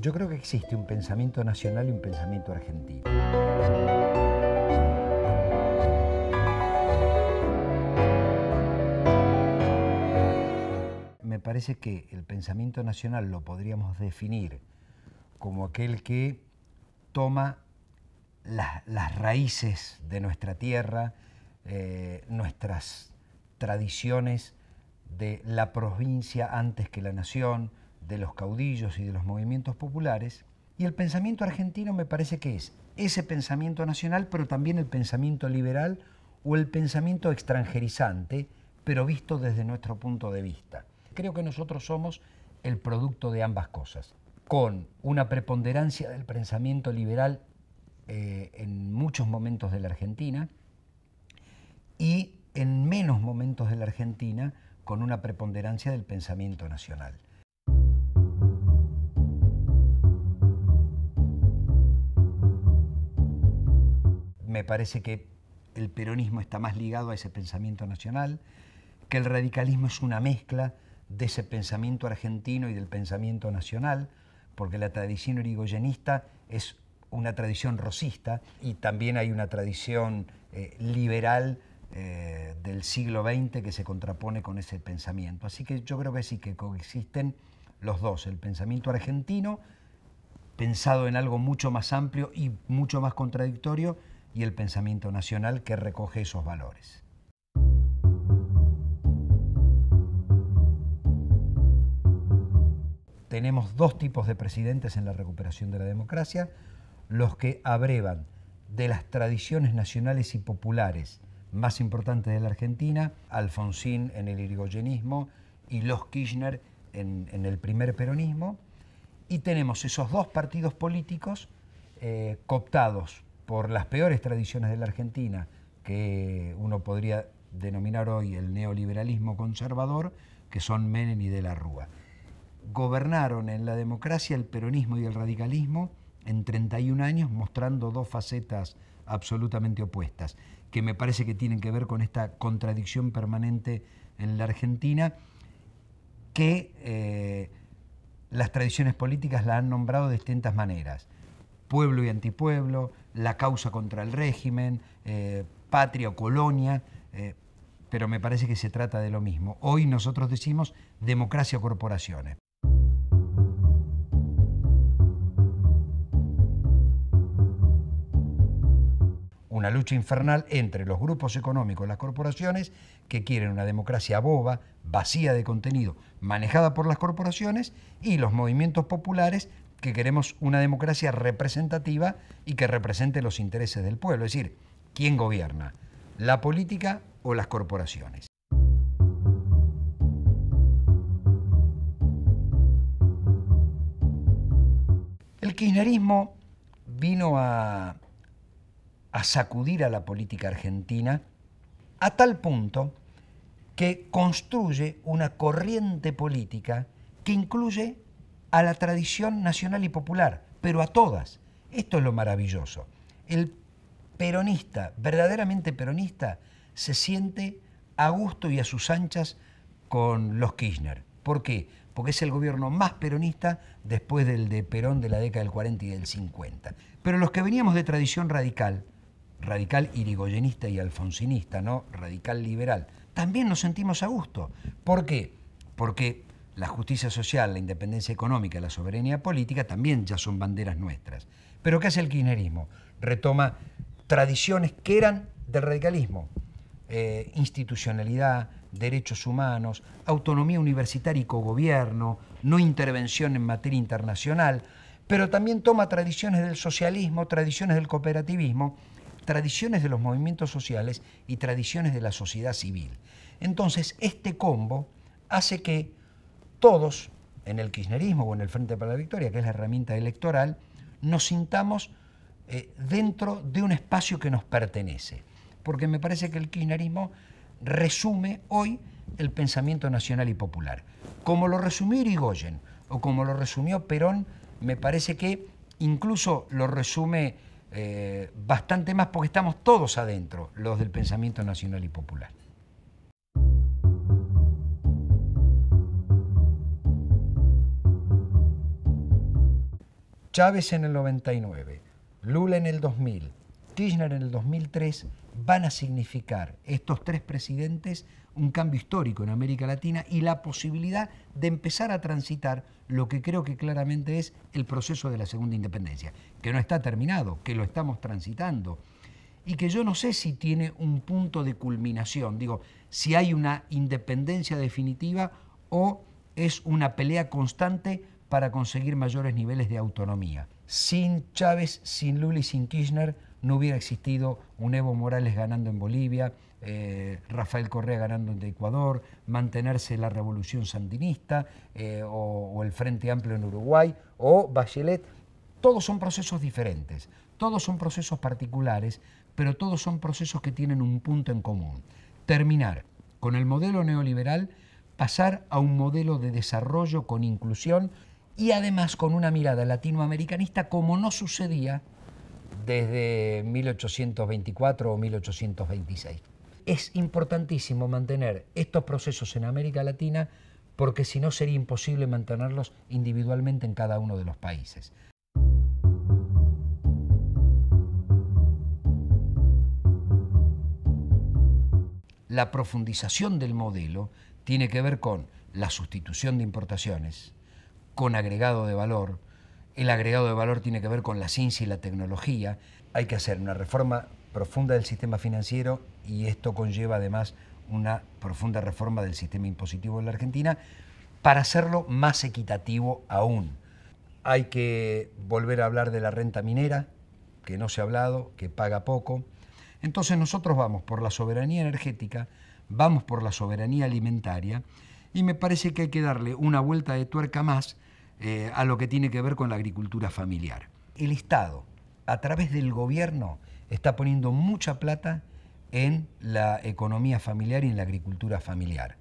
Yo creo que existe un pensamiento nacional y un pensamiento argentino. Me parece que el pensamiento nacional lo podríamos definir como aquel que toma las raíces de nuestra tierra, nuestras tradiciones de la provincia antes que la nación, de los caudillos y de los movimientos populares. Y el pensamiento argentino me parece que es ese pensamiento nacional, pero también el pensamiento liberal o el pensamiento extranjerizante, pero visto desde nuestro punto de vista. Creo que nosotros somos el producto de ambas cosas, con una preponderancia del pensamiento liberal en muchos momentos de la Argentina y en menos momentos de la Argentina con una preponderancia del pensamiento nacional. Me parece que el peronismo está más ligado a ese pensamiento nacional, que el radicalismo es una mezcla de ese pensamiento argentino y del pensamiento nacional, porque la tradición irigoyenista es una tradición rosista y también hay una tradición liberal del siglo XX que se contrapone con ese pensamiento. Así que yo creo que sí, que coexisten los dos, el pensamiento argentino, pensado en algo mucho más amplio y mucho más contradictorio, y el pensamiento nacional que recoge esos valores. Tenemos dos tipos de presidentes en la recuperación de la democracia, los que abrevan de las tradiciones nacionales y populares más importantes de la Argentina, Alfonsín en el irigoyenismo y los Kirchner en el primer peronismo, y tenemos esos dos partidos políticos cooptados por las peores tradiciones de la Argentina, que uno podría denominar hoy el neoliberalismo conservador, que son Menem y de la Rúa. Gobernaron en la democracia el peronismo y el radicalismo en 31 años, mostrando dos facetas absolutamente opuestas, que me parece que tienen que ver con esta contradicción permanente en la Argentina, que las tradiciones políticas la han nombrado de distintas maneras: pueblo y antipueblo, la causa contra el régimen, patria o colonia, pero me parece que se trata de lo mismo. Hoy nosotros decimos democracia o corporaciones. Una lucha infernal entre los grupos económicos y las corporaciones que quieren una democracia boba, vacía de contenido, manejada por las corporaciones, y los movimientos populares que queremos una democracia representativa y que represente los intereses del pueblo. Es decir, ¿quién gobierna? ¿La política o las corporaciones? El kirchnerismo vino a sacudir a la política argentina a tal punto que construye una corriente política que incluye a la tradición nacional y popular, pero a todas. Esto es lo maravilloso. El peronista, verdaderamente peronista, se siente a gusto y a sus anchas con los Kirchner. ¿Por qué? Porque es el gobierno más peronista después del de Perón de la década del 40 y del 50. Pero los que veníamos de tradición radical, radical irigoyenista y alfonsinista, no radical liberal, también nos sentimos a gusto. ¿Por qué? Porque la justicia social, la independencia económica, la soberanía política también ya son banderas nuestras. ¿Pero qué hace el kirchnerismo? Retoma tradiciones que eran del radicalismo: institucionalidad, derechos humanos, autonomía universitaria y cogobierno, no intervención en materia internacional, pero también toma tradiciones del socialismo, tradiciones del cooperativismo, tradiciones de los movimientos sociales y tradiciones de la sociedad civil. Entonces, este combo hace que todos, en el kirchnerismo o en el Frente para la Victoria, que es la herramienta electoral, nos sintamos dentro de un espacio que nos pertenece. Porque me parece que el kirchnerismo resume hoy el pensamiento nacional y popular. Como lo resumió Irigoyen o como lo resumió Perón, me parece que incluso lo resume bastante más, porque estamos todos adentro, los del pensamiento nacional y popular. Chávez en el 99, Lula en el 2000, Kirchner en el 2003, van a significar estos tres presidentes un cambio histórico en América Latina y la posibilidad de empezar a transitar lo que creo que claramente es el proceso de la segunda independencia, que no está terminado, que lo estamos transitando y que yo no sé si tiene un punto de culminación, digo, si hay una independencia definitiva o es una pelea constante para conseguir mayores niveles de autonomía. Sin Chávez, sin Lula y sin Kirchner no hubiera existido un Evo Morales ganando en Bolivia, Rafael Correa ganando en Ecuador, mantenerse la revolución sandinista o el Frente Amplio en Uruguay o Bachelet. Todos son procesos diferentes, todos son procesos particulares, pero todos son procesos que tienen un punto en común. Terminar con el modelo neoliberal, pasar a un modelo de desarrollo con inclusión y además con una mirada latinoamericanista como no sucedía desde 1824 o 1826. Es importantísimo mantener estos procesos en América Latina porque si no sería imposible mantenerlos individualmente en cada uno de los países. La profundización del modelo tiene que ver con la sustitución de importaciones, con agregado de valor. El agregado de valor tiene que ver con la ciencia y la tecnología. Hay que hacer una reforma profunda del sistema financiero y esto conlleva además una profunda reforma del sistema impositivo en la Argentina para hacerlo más equitativo aún. Hay que volver a hablar de la renta minera, que no se ha hablado, que paga poco. Entonces nosotros vamos por la soberanía energética, vamos por la soberanía alimentaria y me parece que hay que darle una vuelta de tuerca más a lo que tiene que ver con la agricultura familiar. El Estado, a través del gobierno, está poniendo mucha plata en la economía familiar y en la agricultura familiar.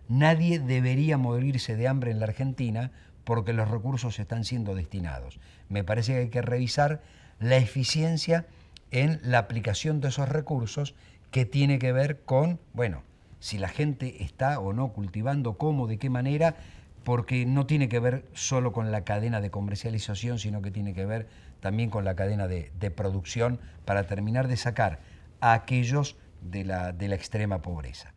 Nadie debería morirse de hambre en la Argentina porque los recursos están siendo destinados. Me parece que hay que revisar la eficiencia en la aplicación de esos recursos que tiene que ver con, bueno, si la gente está o no cultivando, cómo, de qué manera, porque no tiene que ver solo con la cadena de comercialización, sino que tiene que ver también con la cadena de producción para terminar de sacar a aquellos de la extrema pobreza.